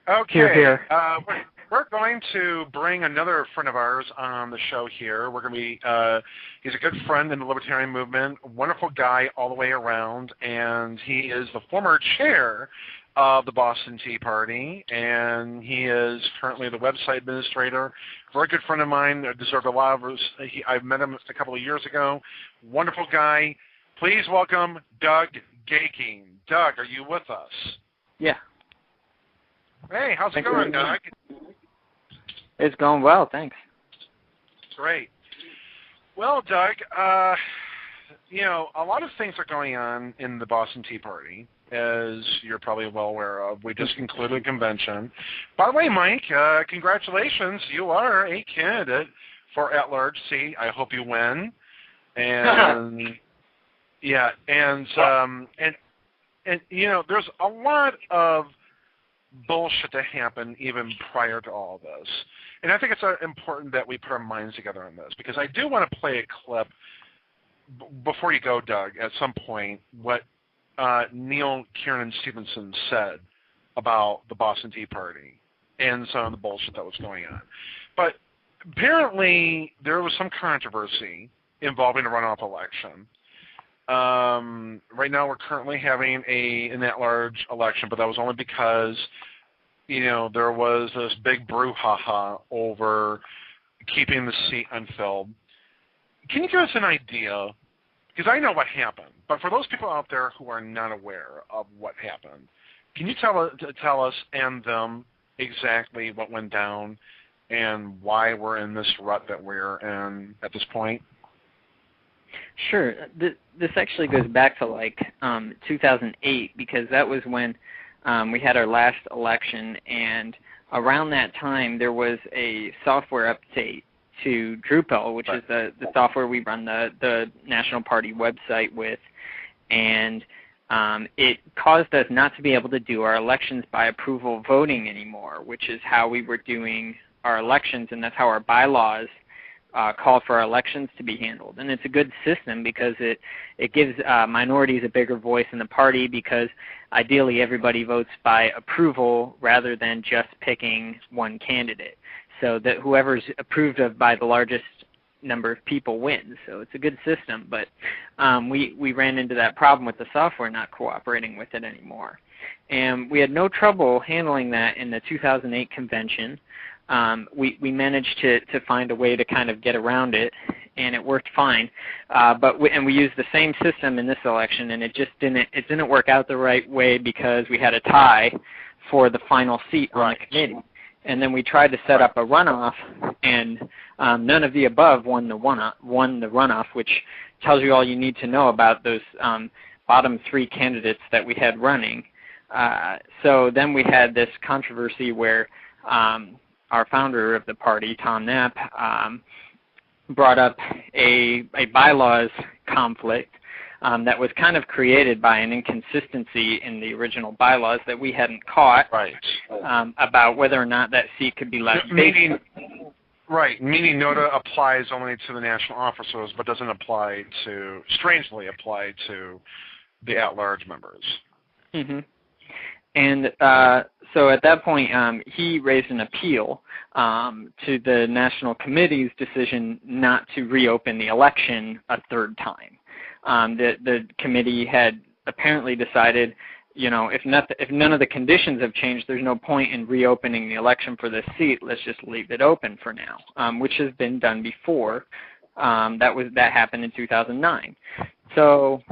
Okay. Here, here. We're going to bring another friend of ours on the show here. We're going to be, he's a good friend in the libertarian movement, wonderful guy all the way around, and he is the former chair of the Boston Tea Party, and he is currently the website administrator. Very good friend of mine, deserved a lot of, I've met him a couple of years ago. Wonderful guy. Please welcome Doug Gaking. Doug, are you with us? Yeah. Hey, how's it going, Doug? It's going well, thanks. Great. Well, Doug, you know, a lot of things are going on in the Boston Tea Party, as you're probably well aware of. We just concluded a convention. By the way, Mike, congratulations. You are a candidate for at-large seat. I hope you win. And yeah, and you know, there's a lot of bullshit to happen even prior to all this. And I think it's important that we put our minds together on this, because I do want to play a clip before you go, Doug, at some point, what Neil Kieran Stevenson said about the Boston Tea Party and some of the bullshit that was going on. But apparently there was some controversy involving a runoff election. Right now we're currently having an at-large election, but that was only because, you know, there was this big brouhaha over keeping the seat unfilled. Can you give us an idea? Because I know what happened, but for those people out there who are not aware of what happened, can you tell us and them exactly what went down and why we're in this rut that we're in at this point? Sure. This actually goes back to like 2008, because that was when we had our last election, and around that time there was a software update to Drupal, which is the software we run the National Party website with, and it caused us not to be able to do our elections by approval voting anymore, which is how we were doing our elections, and that's how our bylaws call for our elections to be handled. And it's a good system because it gives minorities a bigger voice in the party, because ideally everybody votes by approval rather than just picking one candidate, so that whoever's approved of by the largest number of people wins. So it's a good system, but we ran into that problem with the software not cooperating with it anymore. And we had no trouble handling that in the 2008 convention. We managed to find a way to kind of get around it, and it worked fine. But we used the same system in this election, and it didn't work out the right way, because we had a tie for the final seat on the committee. And then we tried to set up a runoff, and none of the above won the runoff, which tells you all you need to know about those bottom three candidates that we had running. So then we had this controversy where our founder of the party, Tom Knapp, brought up a bylaws conflict that was kind of created by an inconsistency in the original bylaws that we hadn't caught, about whether or not that seat could be left vacant. Meaning NOTA applies only to the national officers, but doesn't strangely apply to the at-large members. Mm-hmm. And so at that point, he raised an appeal to the National Committee's decision not to reopen the election a third time. The committee had apparently decided, you know, if none of the conditions have changed, there's no point in reopening the election for this seat. Let's just leave it open for now, which has been done before. That happened in 2009. So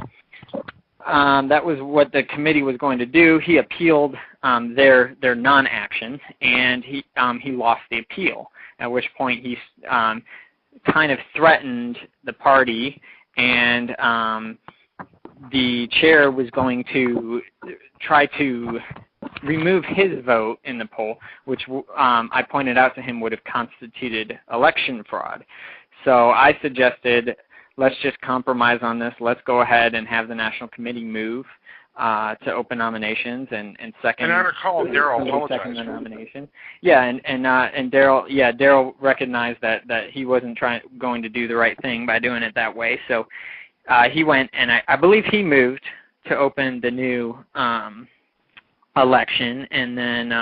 that was what the committee was going to do. He appealed their non-action, and he lost the appeal, at which point he kind of threatened the party, and the chair was going to try to remove his vote in the poll, which I pointed out to him would have constituted election fraud. So I suggested, let's just compromise on this. Let's go ahead and have the National Committee move to open nominations and second. And I recall Daryl second the nomination. Yeah, and Daryl recognized that he wasn't going to do the right thing by doing it that way. So he went, and I believe he moved to open the new election, and then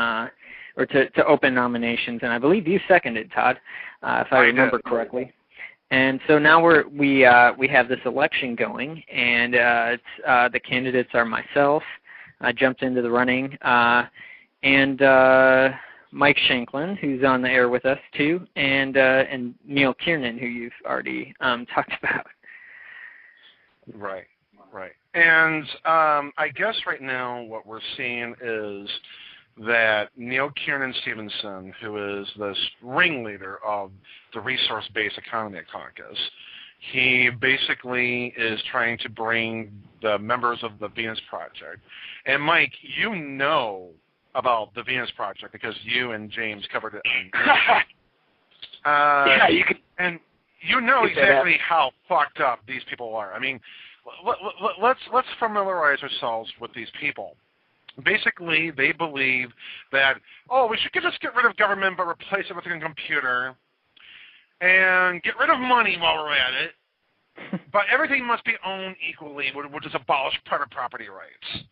or to open nominations, and I believe you seconded, Todd, if I remember correctly. And so now we have this election going, and the candidates are myself. I jumped into the running, and Mike Shanklin, who's on the air with us too, and Neil Kiernan, who you've already talked about. Right. And I guess right now what we're seeing is that Neil Kiernan Stevenson, who is this ringleader of the Resource-Based Economy Caucus, he basically is trying to bring the members of the Venus Project. And Mike, you know about the Venus Project because you and James covered it. Yeah, you could. And you know exactly how fucked up these people are. I mean, let's familiarize ourselves with these people. Basically, they believe that, we should just get rid of government but replace it with a computer and get rid of money while we're at it, but everything must be owned equally, which is abolish private property rights.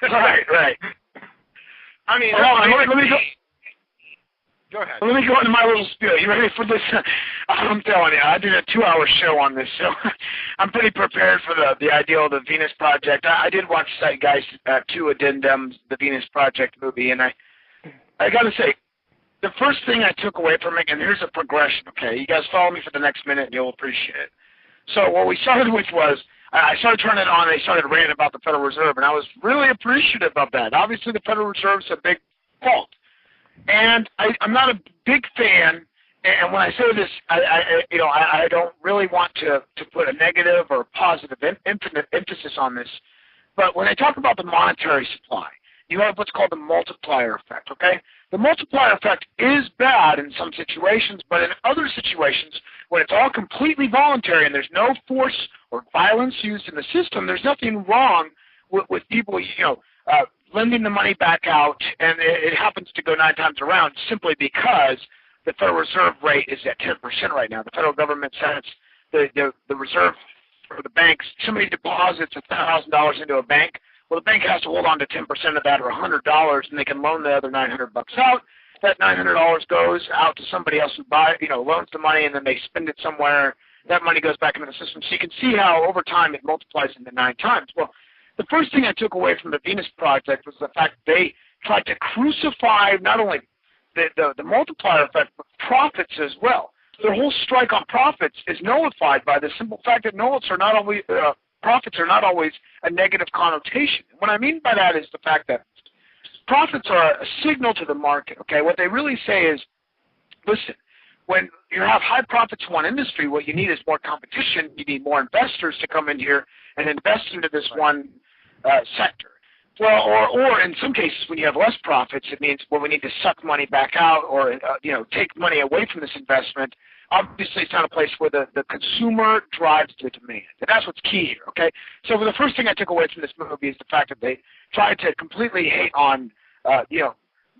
Right. I mean, let me go. Go ahead. Let me go into my little spiel. You ready for this? I'm telling you, I did a 2-hour show on this, so I'm pretty prepared for the idea of the Venus Project. I did watch Guys 2 Addendums, the Venus Project movie, and I got to say, the first thing I took away from it, and here's a progression, okay? You guys follow me for the next minute, and you'll appreciate it. So what we started with was, I started turning it on, and they started ranting about the Federal Reserve, and I was really appreciative of that. Obviously, the Federal Reserve's a big fault. And I'm not a big fan, and when I say this, I don't really want to put a negative or positive emphasis on this, but when I talk about the monetary supply, you have what's called the multiplier effect, okay? The multiplier effect is bad in some situations, but in other situations, when it's all completely voluntary and there's no force or violence used in the system, there's nothing wrong with people, lending the money back out, and it happens to go 9 times around simply because the Federal Reserve rate is at 10% right now. The federal government sets the reserve for the banks. Somebody deposits $1,000 into a bank. Well, the bank has to hold on to 10% of that, or $100, and they can loan the other $900 out. That $900 goes out to somebody else who loans the money, and then they spend it somewhere. That money goes back into the system. So you can see how over time it multiplies into 9 times. Well, the first thing I took away from the Venus Project was the fact that they tried to crucify not only the multiplier effect, but profits as well. Their whole strike on profits is nullified by the simple fact that profits are not always a negative connotation. What I mean by that is the fact that profits are a signal to the market. Okay, what they really say is, listen, when you have high profits in one industry, what you need is more competition. You need more investors to come in here and invest into this one sector. Well, or in some cases, when you have less profits, it means, we need to suck money back out, or take money away from this investment. Obviously, it's not a place where the consumer drives the demand, and that's what's key here. Okay, so the first thing I took away from this movie is the fact that they tried to completely hate on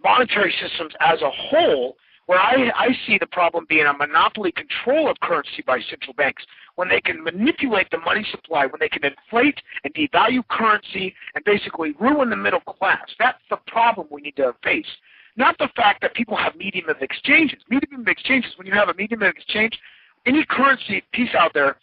monetary systems as a whole, where I see the problem being a monopoly control of currency by central banks, when they can manipulate the money supply, when they can inflate and devalue currency and basically ruin the middle class. That's the problem we need to face. Not the fact that people have medium of exchanges. Medium of exchanges, when you have a medium of exchange, any currency piece out there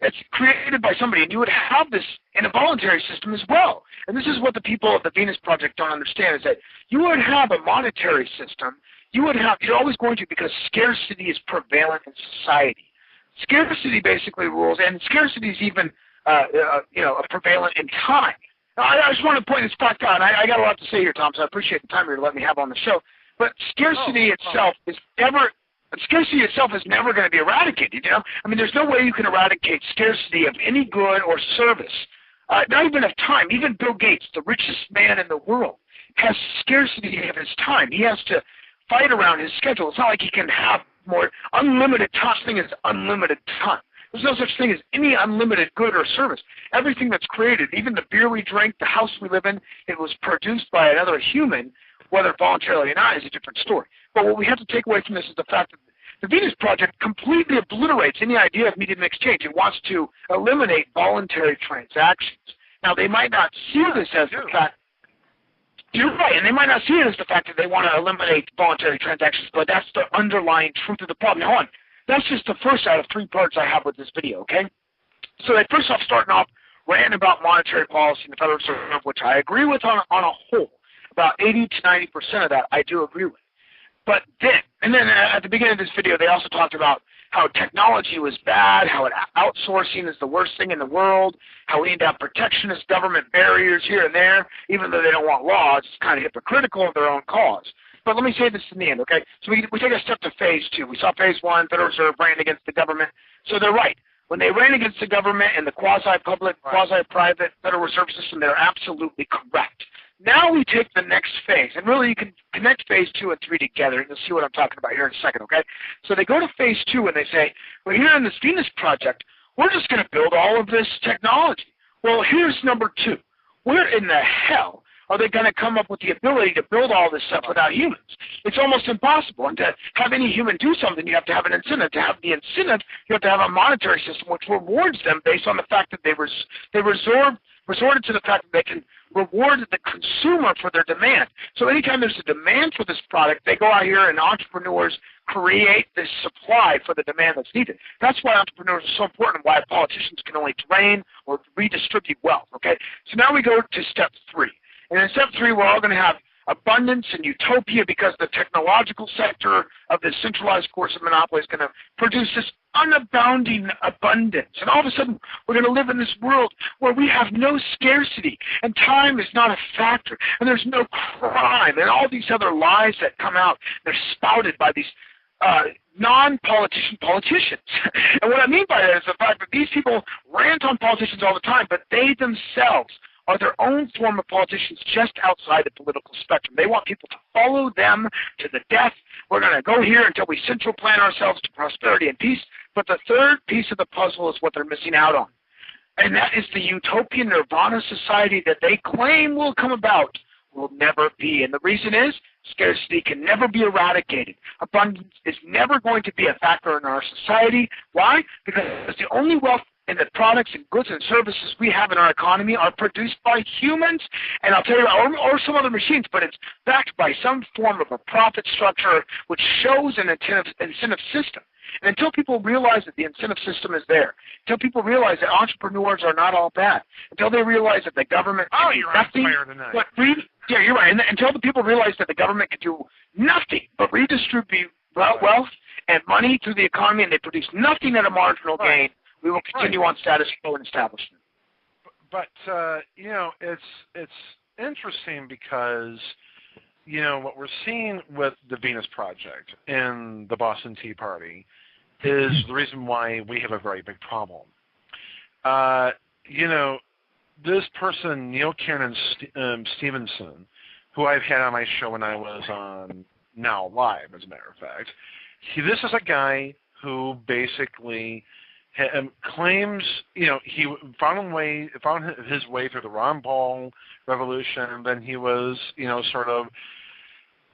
that's created by somebody, and you would have this in a voluntary system as well. And this is what the people of the Venus Project don't understand, is that you would have a monetary system. You're always going to, because scarcity is prevalent in society. Scarcity basically rules, and scarcity is even prevalent in time. Now, I just want to point this fact out. I got a lot to say here, Tom, so I appreciate the time you're to let me have on the show. But scarcity itself is never going to be eradicated. I mean, there's no way you can eradicate scarcity of any good or service, not even of time. Even Bill Gates, the richest man in the world, has scarcity of his time. He has to fight around his schedule. It's not like he can have more unlimited time. Thing is unlimited time. There's no such thing as any unlimited good or service. Everything that's created, even the beer we drink, the house we live in, it was produced by another human, whether voluntarily or not, is a different story. But what we have to take away from this is the fact that the Venus Project completely obliterates any idea of medium exchange. It wants to eliminate voluntary transactions. Now, they might not see this as the fact. You're right, and they might not see it as the fact that they want to eliminate voluntary transactions, but that's the underlying truth of the problem. Now, hold on. That's just the first out of 3 parts I have with this video, okay? So they first off, starting off, ranting about monetary policy in the Federal Reserve, which I agree with on a whole. About 80 to 90% of that I do agree with. But then at the beginning of this video, they also talked about how technology was bad, how outsourcing is the worst thing in the world, how we need to have protectionist government barriers here and there, even though they don't want law. It's kind of hypocritical of their own cause. But let me say this in the end, okay? So we take a step to phase 2. We saw phase 1, Federal Reserve ran against the government. So they're right. When they ran against the government and the quasi-public, quasi-private Federal Reserve System, they're absolutely correct. Now we take the next phase, and really you can connect phase 2 and 3 together, and you'll see what I'm talking about here in a second, okay? So they go to phase 2 and they say, well, here in this Venus project, we're just going to build all of this technology. Well, here's number 2. Where in the hell are they going to come up with the ability to build all this stuff without humans? It's almost impossible. And to have any human do something, you have to have an incentive. To have the incentive, you have to have a monetary system which rewards them based on the fact that they resorted to the fact that they can reward the consumer for their demand. So anytime there's a demand for this product, they go out here and entrepreneurs create this supply for the demand that's needed. That's why entrepreneurs are so important, why politicians can only drain or redistribute wealth, okay? So now we go to step 3. And in step 3, we're all going to have abundance and utopia because the technological sector of this centralized course of monopoly is going to produce this unabounding abundance. And all of a sudden, we're going to live in this world where we have no scarcity, and time is not a factor, and there's no crime, and all these other lies that come out, they're spouted by these non-politician politicians. And what I mean by that is the fact that these people rant on politicians all the time, but they themselves are their own form of politicians just outside the political spectrum. They want people to follow them to the death. We're going to go here until we central plan ourselves to prosperity and peace. But the third piece of the puzzle is what they're missing out on. And that is the utopian nirvana society that they claim will come about will never be. And the reason is scarcity can never be eradicated. Abundance is never going to be a factor in our society. Why? Because the only wealth and the products and goods and services we have in our economy are produced by humans, and I'll tell you, or some other machines, but it's backed by some form of a profit structure which shows an incentive system. And until people realize that the incentive system is there, until people realize that entrepreneurs are not all bad, until they realize that the government can do nothing, you're right. And until the people realize that the government can do nothing but redistribute wealth and money through the economy, and they produce nothing at a marginal gain, we will continue on status quo and establishment. But you know, it's interesting because, you know, what we're seeing with the Venus Project and the Boston Tea Party is the reason why we have a very big problem. You know, this person, Neil Cannon Stevenson, who I've had on my show when I was on Now Live, as a matter of fact, this is a guy who basically claims, you know, he found his way through the Ron Paul revolution, and then he was, you know, sort of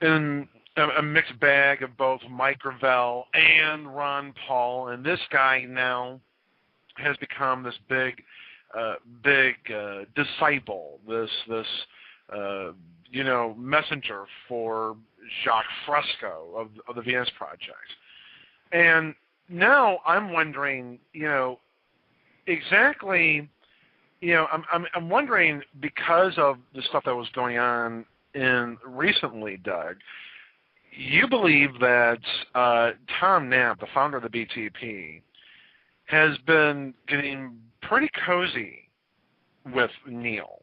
in a mixed bag of both Mike Gravel and Ron Paul, and this guy now has become this big disciple, this you know, messenger for Jacques Fresco of the Venus Project. And now I'm wondering, you know, exactly, you know, I'm wondering, because of the stuff that was going on recently, Doug, you believe that Tom Knapp, the founder of the BTP, has been getting pretty cozy with Neil.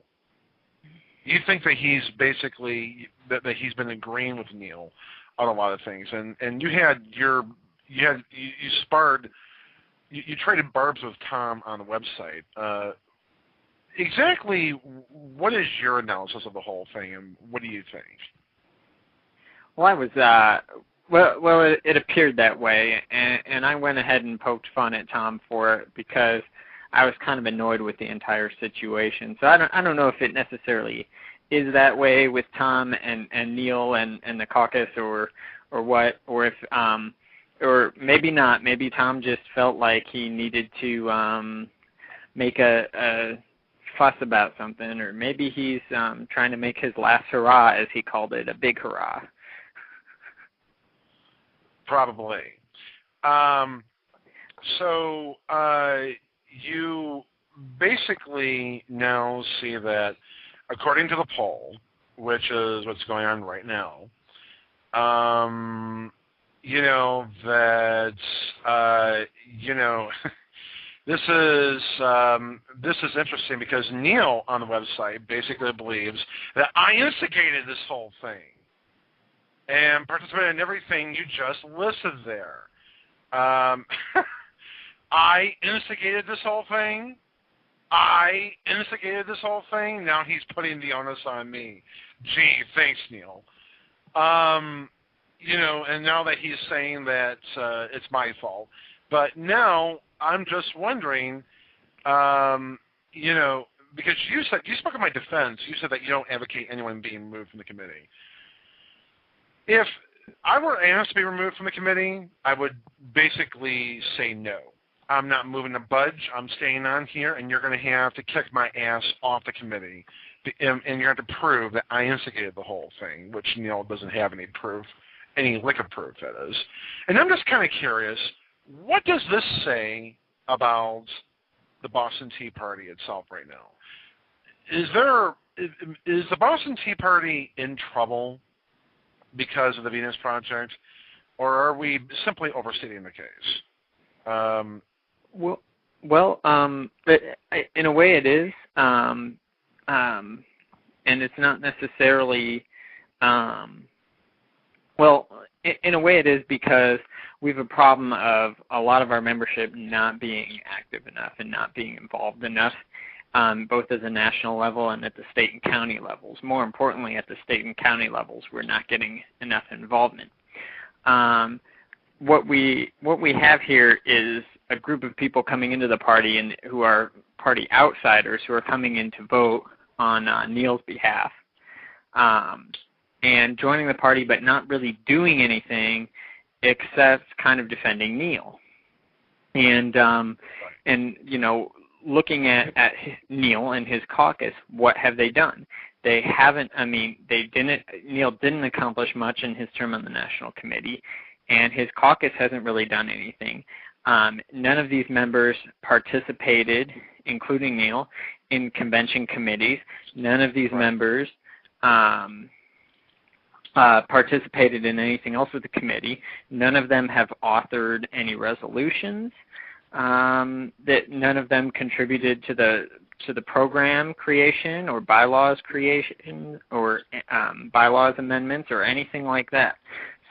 You think that he's basically that he's been agreeing with Neil on a lot of things, and you traded barbs with Tom on the website. Exactly, what is your analysis of the whole thing, and what do you think? Well, I was well, it appeared that way, and I went ahead and poked fun at Tom for it because I was kind of annoyed with the entire situation. So I don't know if it necessarily is that way with Tom and Neil and the caucus or what, or if or maybe not. Maybe Tom just felt like he needed to make a fuss about something, or maybe he's trying to make his last hurrah, as he called it, a big hurrah. Probably. So you basically now see that, according to the poll, which is what's going on right now, this is interesting because Neil on the website basically believes that I instigated this whole thing and participated in everything you just listed there. I instigated this whole thing. Now he's putting the onus on me. Gee, thanks, Neil. And now that he's saying that it's my fault. But now I'm just wondering, because you spoke of my defense. You said that you don't advocate anyone being removed from the committee. If I were asked to be removed from the committee, I would basically say no. I'm not moving a budge. I'm staying on here, and you're going to have to kick my ass off the committee. And you have to prove that I instigated the whole thing, which Neil doesn't have any proof, any lick of proof, that is. And I'm just kind of curious, what does this say about the Boston Tea Party itself right now? Is the Boston Tea Party in trouble because of the Venus Project, or are we simply overstating the case? Well, but in a way it is, and it's not necessarily, in a way it is because we have a problem of a lot of our membership not being active enough and not being involved enough, both at the national level and at the state and county levels. More importantly, at the state and county levels, we're not getting enough involvement. What we have here is a group of people coming into the party and who are party outsiders who are coming in to vote on Neil's behalf and joining the party, but not really doing anything except kind of defending Neil. And looking at Neil and his caucus, what have they done? They haven't. Neil didn't accomplish much in his term on the National Committee, and his caucus hasn't really done anything. None of these members participated, including Neil, in convention committees. None of these members participated in anything else with the committee. None of them have authored any resolutions. That none of them contributed to the program creation or bylaws creation or bylaws amendments or anything like that.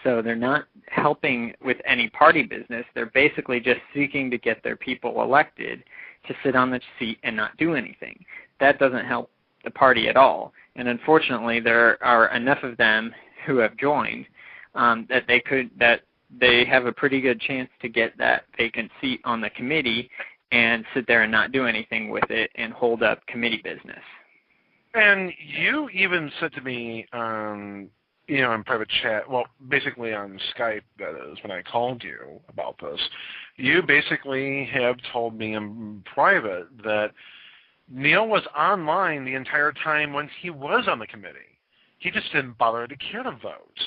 So they're not helping with any party business. They're basically just seeking to get their people elected to sit on the seat and not do anything. That doesn't help the party at all. And unfortunately, there are enough of them who have joined that they have a pretty good chance to get that vacant seat on the committee and sit there and not do anything with it and hold up committee business. And you even said to me, in private chat, well, basically on Skype, that is, when I called you about this, you basically have told me in private that Neil was online the entire time when he was on the committee. He just didn't bother to care to vote.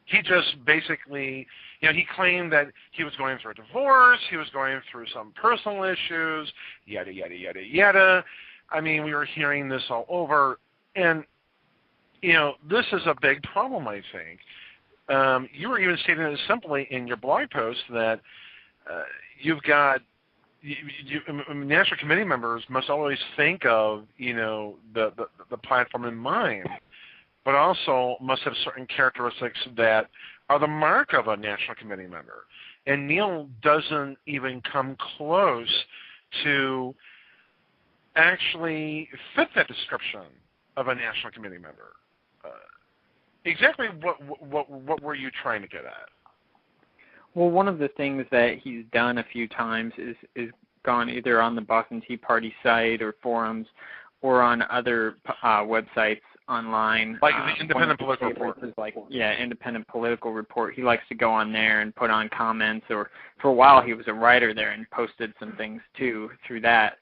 He just basically, he claimed that he was going through a divorce, he was going through some personal issues, yada, yada, yada, yada. I mean, we were hearing this all over, and, this is a big problem, I think. You were even stating it simply in your blog post that you've got, national committee members must always think of, the platform in mind, but also must have certain characteristics that are the mark of a national committee member. And Neil doesn't even come close to actually fit that description of a national committee member. Exactly what were you trying to get at? Well, one of the things that he's done a few times is gone either on the Boston Tea Party site or forums or on other websites online. Like the Independent Political Report. Independent Political Report. He likes to go on there and put on comments, or for a while he was a writer there and posted some things too through that.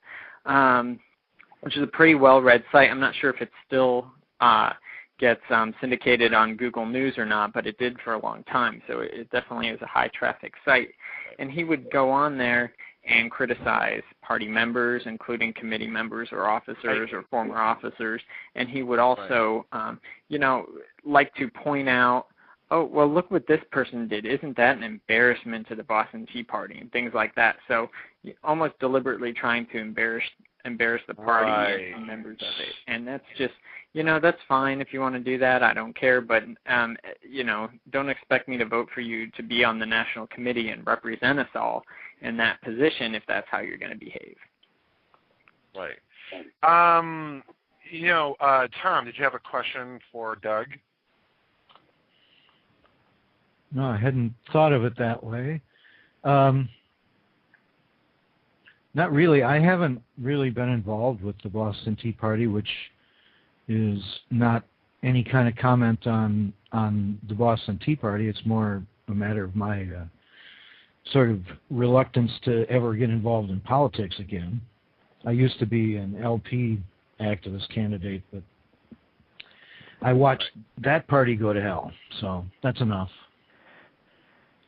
which is a pretty well-read site. I'm not sure if it still gets syndicated on Google News or not, but it did for a long time, so it definitely is a high-traffic site. And he would go on there and criticize party members, including committee members or officers or former officers, and he would also, like to point out, oh, well, look what this person did. Isn't that an embarrassment to the Boston Tea Party and things like that? So almost deliberately trying to embarrass the party and members of it. And that's just, that's fine if you want to do that. I don't care. But, don't expect me to vote for you to be on the national committee and represent us all in that position if that's how you're going to behave. Right. Tom, did you have a question for Doug? No, I hadn't thought of it that way. Not really. I haven't really been involved with the Boston Tea Party, which is not any kind of comment on the Boston Tea Party. It's more a matter of my sort of reluctance to ever get involved in politics again. I used to be an LP activist candidate, but I watched that party go to hell, so that's enough.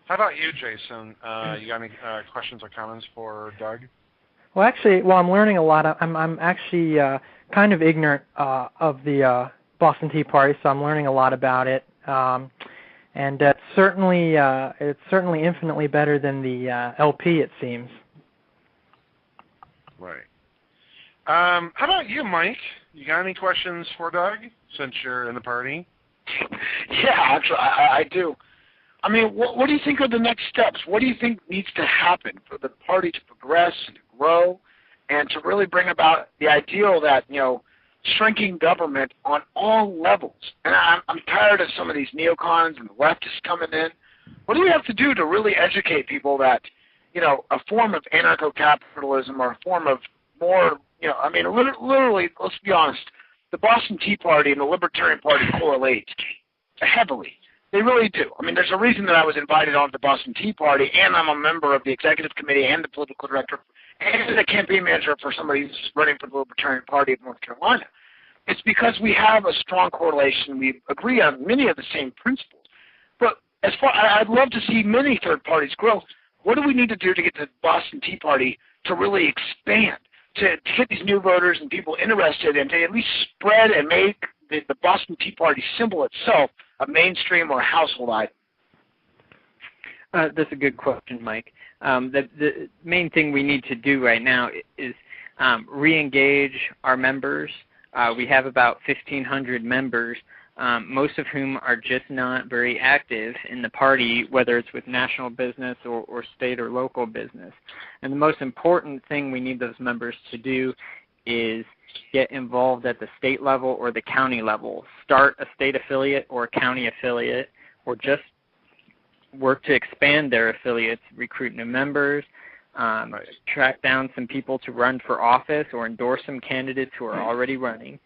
How about you, Jason? You got any questions or comments for Doug? Well, actually, I'm learning a lot. I'm actually kind of ignorant of the Boston Tea Party, so I'm learning a lot about it. And it's certainly infinitely better than the LP, it seems. Right. How about you, Mike? You got any questions for Doug, since you're in the party? Yeah, actually, I do. I mean, what do you think are the next steps? What do you think needs to happen for the party to progress and to grow and to really bring about the ideal that, shrinking government on all levels? And I'm tired of some of these neocons and the leftists coming in. What do we have to do to really educate people that, a form of anarcho-capitalism or a form of more, literally, let's be honest, the Boston Tea Party and the Libertarian Party correlate heavily. They really do. I mean, there's a reason that I was invited on to the Boston Tea Party, and I'm a member of the executive committee and the political director and the campaign manager for somebody who's running for the Libertarian Party of North Carolina. It's because we have a strong correlation. We agree on many of the same principles. But I'd love to see many third parties grow. What do we need to do to get the Boston Tea Party to really expand, to get these new voters and people interested, and to at least spread and make the Boston Tea Party symbol itself a mainstream or a household item? That's a good question, Mike. The main thing we need to do right now is re-engage our members. We have about 1,500 members, most of whom are just not very active in the party, whether it's with national business or state or local business. And the most important thing we need those members to do is get involved at the state level or the county level. Start a state affiliate or a county affiliate, or just work to expand their affiliates, recruit new members, track down some people to run for office or endorse some candidates who are already running,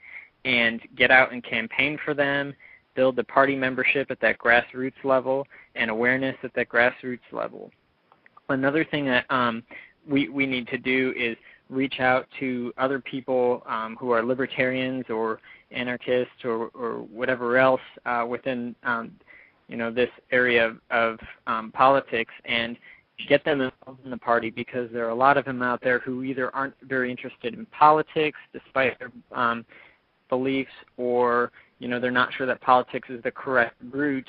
and get out and campaign for them, build the party membership at that grassroots level and awareness at that grassroots level. Another thing that we need to do is reach out to other people who are libertarians or anarchists or whatever else within this area of politics, and get them involved in the party, because there are a lot of them out there who either aren't very interested in politics despite their beliefs, or they're not sure that politics is the correct route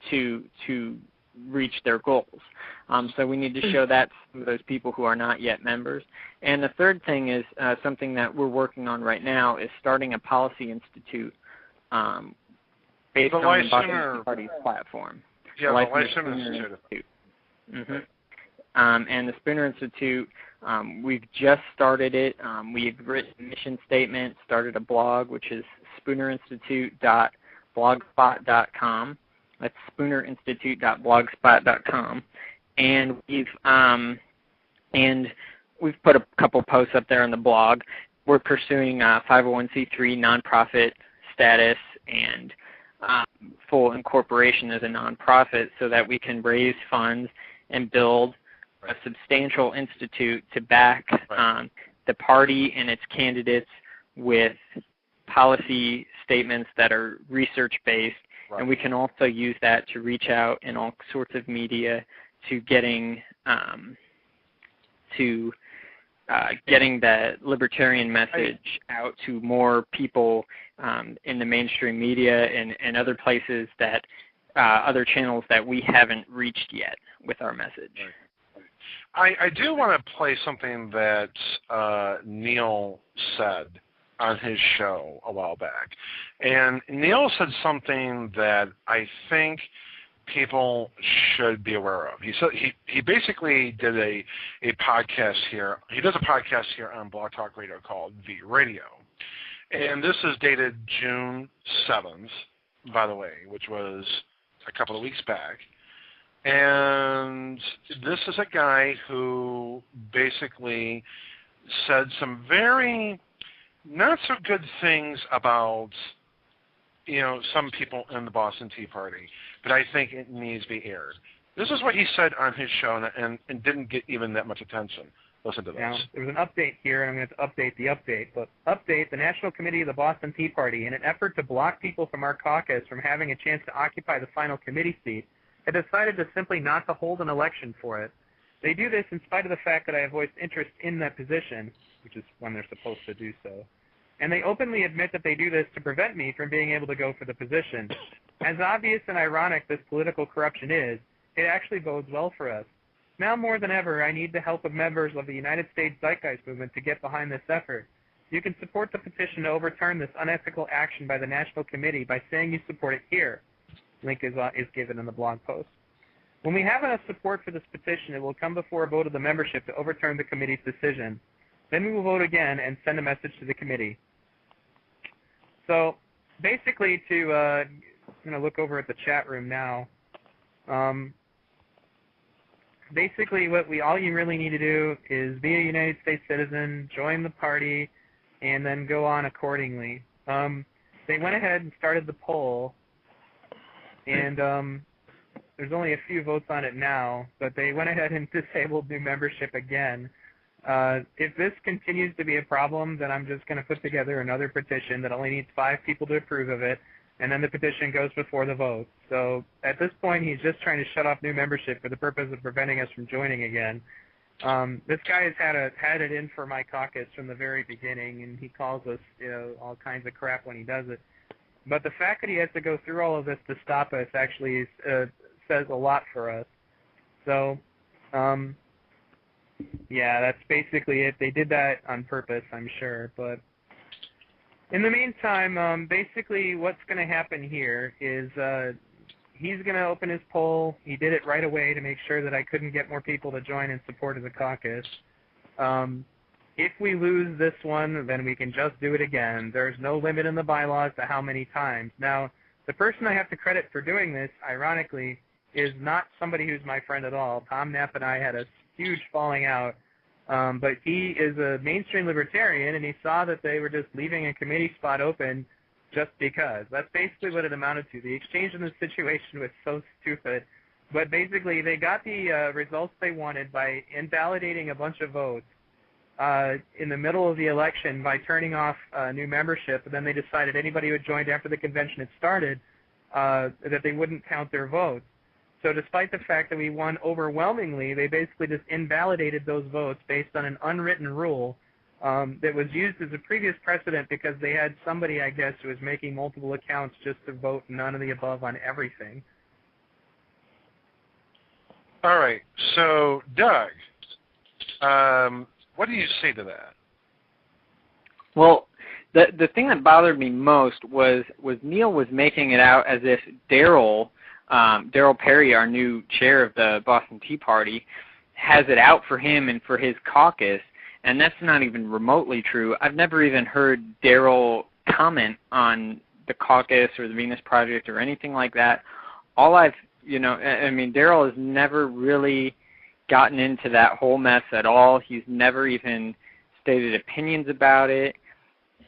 to reach their goals. So we need to show that to some of those people who are not yet members. And the third thing is something that we're working on right now, is starting a policy institute based on the Boston Tea Party's platform. Yeah, the Lyceum Institute. Mm-hmm. And the Spooner Institute, we've just started it. We've written a mission statement, started a blog, which is spoonerinstitute.blogspot.com. That's spoonerinstitute.blogspot.com. And we've put a couple posts up there on the blog. We're pursuing 501c3 nonprofit status and full incorporation as a nonprofit, so that we can raise funds and build a substantial institute to back the party and its candidates with policy statements that are research-based, Right. and we can also use that to reach out in all sorts of media to getting the libertarian message out to more people in the mainstream media and other places that other channels that we haven't reached yet with our message. I do want to play something that Neil said on his show a while back. And Neil said something that I think people should be aware of. He basically did a podcast here. He does a podcast here on Blog Talk Radio called V Radio. And this is dated June 7th, by the way, which was a couple of weeks back. And this is a guy who basically said some very not so good things about, some people in the Boston Tea Party, but I think it needs to be aired. This is what he said on his show and didn't get even that much attention. Listen to this. Now, there's an update here, and I'm going to update the update. But update, the National Committee of the Boston Tea Party, in an effort to block people from our caucus from having a chance to occupy the final committee seat, had decided to simply not to hold an election for it. They do this in spite of the fact that I have voiced interest in that position, which is when they're supposed to do so. And they openly admit that they do this to prevent me from being able to go for the position. As obvious and ironic this political corruption is, it actually bodes well for us. Now more than ever, I need the help of members of the United States Zeitgeist Movement to get behind this effort. You can support the petition to overturn this unethical action by the National Committee by saying you support it here. Link is given in the blog post. When we have enough support for this petition, it will come before a vote of the membership to overturn the committee's decision. Then we will vote again and send a message to the committee. So basically, I'm going to look over at the chat room now. Basically, all you really need to do is be a United States citizen, join the party, and then go on accordingly. They went ahead and started the poll, and there's only a few votes on it now, but they went ahead and disabled new membership again. If this continues to be a problem, then I'm just going to put together another petition that only needs 5 people to approve of it, and then the petition goes before the vote. So at this point, he's just trying to shut off new membership for the purpose of preventing us from joining again. This guy has had it in for my caucus from the very beginning, and he calls us all kinds of crap when he does it. But the fact that he has to go through all of this to stop us actually says a lot for us. So, yeah, that's basically it. They did that on purpose, I'm sure. But in the meantime, basically what's going to happen here is he's going to open his poll. He did it right away to make sure that I couldn't get more people to join in support of the caucus. If we lose this one, then we can just do it again. There's no limit in the bylaws to how many times. Now, the person I have to credit for doing this, ironically, is not somebody who's my friend at all. Tom Knapp and I had a huge falling out, but he is a mainstream libertarian, and he saw that they were just leaving a committee spot open just because. That's basically what it amounted to. The exchange in this situation was so stupid, but basically they got the results they wanted by invalidating a bunch of votes in the middle of the election by turning off new membership, and then they decided anybody who had joined after the convention had started that they wouldn't count their votes. So despite the fact that we won overwhelmingly, they basically just invalidated those votes based on an unwritten rule that was used as a previous precedent because they had somebody, I guess, who was making multiple accounts just to vote none of the above on everything. All right. So, Doug, what do you say to that? Well, the thing that bothered me most was Neil was making it out as if Daryl Perry, our new chair of the Boston Tea Party, has it out for him and for his caucus, and that's not even remotely true. I've never even heard Daryl comment on the caucus or the Venus Project or anything like that. Daryl has never really gotten into that whole mess at all. He's never even stated opinions about it.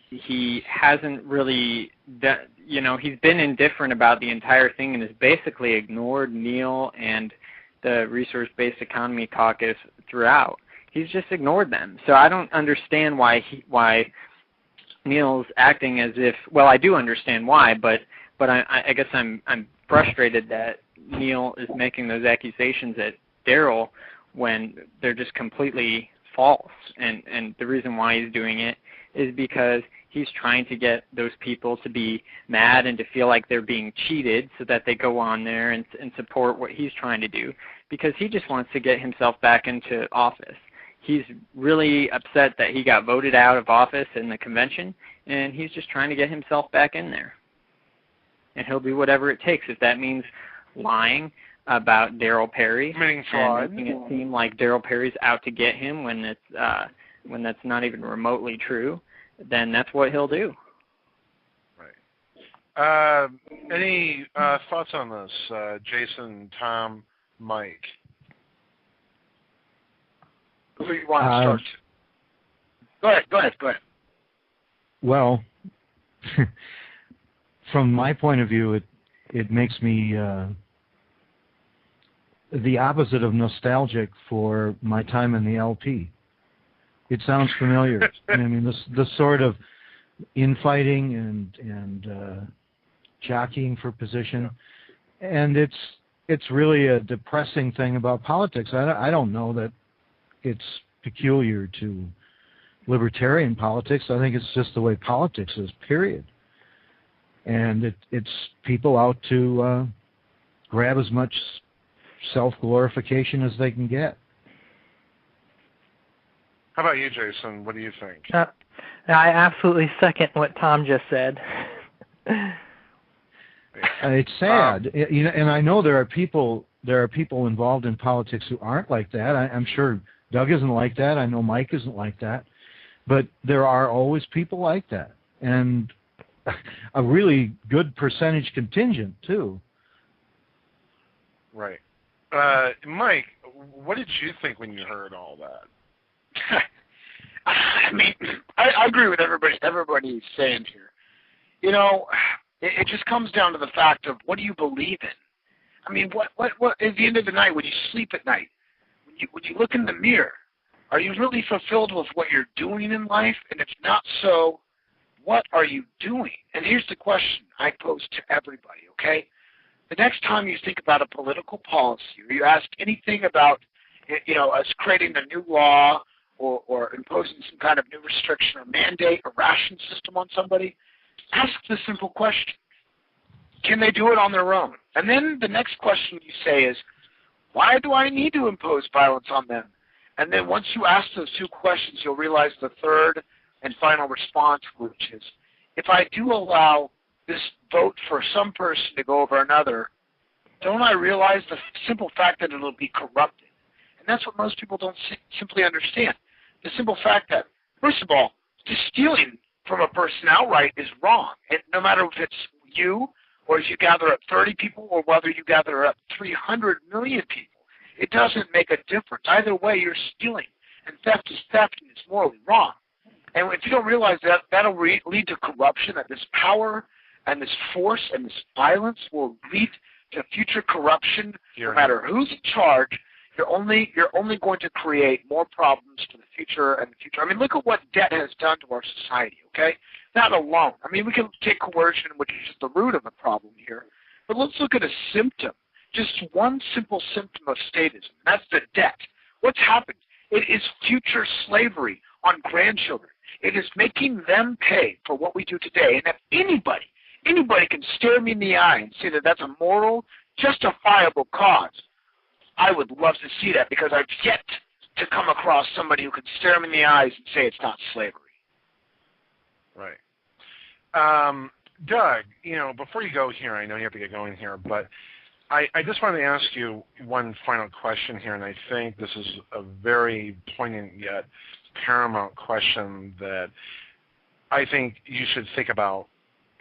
He hasn't really he's been indifferent about the entire thing and has basically ignored Neil and the Resource-Based Economy Caucus throughout. He's just ignored them. So I don't understand why Neil's acting as if, well, I do understand why, but I guess I'm frustrated that Neil is making those accusations at Daryl when they're just completely false. And the reason why he's doing it is because he's trying to get those people to be mad and to feel like they're being cheated so that they go on there and support what he's trying to do, because he just wants to get himself back into office. He's really upset that he got voted out of office in the convention, and he's just trying to get himself back in there. And he'll do whatever it takes. If that means lying about Daryl Perry and making it seem like Daryl Perry's out to get him when that's not even remotely true, then that's what he'll do. Right. Any thoughts on this, Jason, Tom, Mike? Who you want to start? Go ahead. Well, from my point of view, it makes me the opposite of nostalgic for my time in the LP. It sounds familiar. I mean, the sort of infighting and jockeying for position, and it's really a depressing thing about politics. I don't know that it's peculiar to libertarian politics. I think it's just the way politics is, period. And it's people out to grab as much self-glorification as they can get. How about you, Jason? What do you think? I absolutely second what Tom just said. It's sad, and I know there are people involved in politics who aren't like that. I'm sure Doug isn't like that. I know Mike isn't like that. But there are always people like that, and a really good percentage contingent, too. Right. Mike, what did you think when you heard all that? I mean, I agree with everybody's saying here. You know, it just comes down to the fact of what do you believe in? I mean, what at the end of the night, when you sleep at night, when you look in the mirror, are you really fulfilled with what you're doing in life? And if not so, what are you doing? And here's the question I pose to everybody, okay? The next time you think about a political policy or you ask anything about, us creating a new law or imposing some kind of new restriction or mandate or ration system on somebody, ask the simple question, can they do it on their own? And then the next question you say is, why do I need to impose violence on them? And then once you ask those two questions, you'll realize the third and final response, which is, if I do allow this vote for some person to go over another, don't I realize the simple fact that it'll be corrupted? And that's what most people don't simply understand. The simple fact that, first of all, just stealing from a person outright is wrong. And no matter if it's you or if you gather up 30 people or whether you gather up 300 million people, it doesn't make a difference. Either way, you're stealing. And theft is theft and it's morally wrong. And if you don't realize that, that'll lead to corruption, that this power and this force and this violence will lead to future corruption. No matter who's in charge, you're only going to create more problems for the future and the future. I mean, look at what debt has done to our society, okay? Not alone. I mean, we can take coercion, which is the root of the problem here. But let's look at a symptom, just one simple symptom of statism, and that's the debt. What's happened? It is future slavery on grandchildren. It is making them pay for what we do today. And if anybody can stare me in the eye and say that that's a moral, justifiable cause, I would love to see that, because I've yet to come across somebody who could stare me in the eyes and say it's not slavery. Right. Doug, before you go here, I know you have to get going here, but I just wanted to ask you one final question here, and I think this is a very poignant yet paramount question that I think you should think about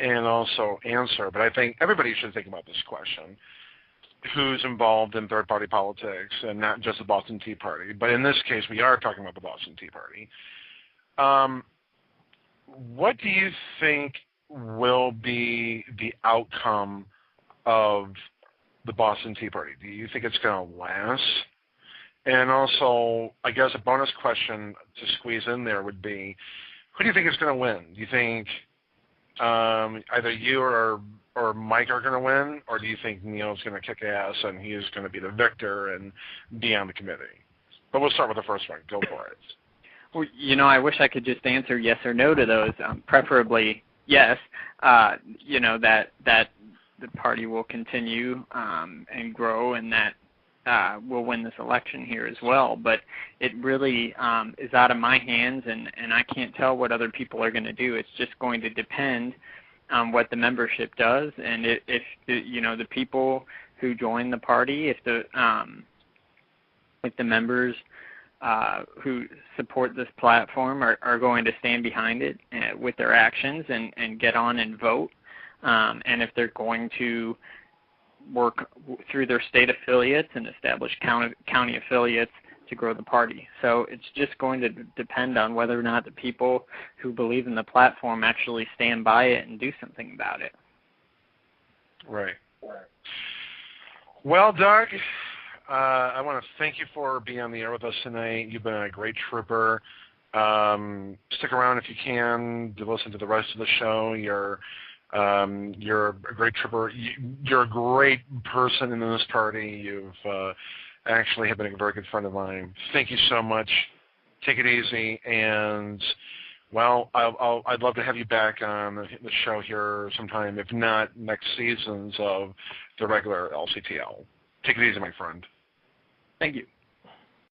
and also answer, but I think everybody should think about this question. Who's involved in third-party politics, and not just the Boston Tea Party. But in this case, we are talking about the Boston Tea Party. What do you think will be the outcome of the Boston Tea Party? Do you think it's going to last? And also, I guess a bonus question to squeeze in there would be, Who do you think is going to win? Do you think either you or Mike are going to win, or do you think Neil's going to kick ass and he's going to be the victor and be on the committee? But we'll start with the first one. Go for it. Well, I wish I could just answer yes or no to those. Preferably yes. That the party will continue and grow, and that we'll win this election here as well. But it really is out of my hands, and I can't tell what other people are going to do. It's just going to depend on what the membership does, and if the people who join the party, if the members who support this platform are going to stand behind it with their actions and get on and vote, and if they're going to work through their state affiliates and establish county affiliates to grow the party. So it's just going to depend on whether or not the people who believe in the platform actually stand by it and do something about it. Right. Well, Doug, I want to thank you for being on the air with us tonight. You've been a great trooper. Stick around if you can to listen to the rest of the show. You're a great trooper. You're a great person in this party. You've actually have been a very good friend of mine. Thank you so much. Take it easy, and well, I'd love to have you back on the show here sometime, if not next seasons of the regular LCTL. Take it easy, my friend. Thank you.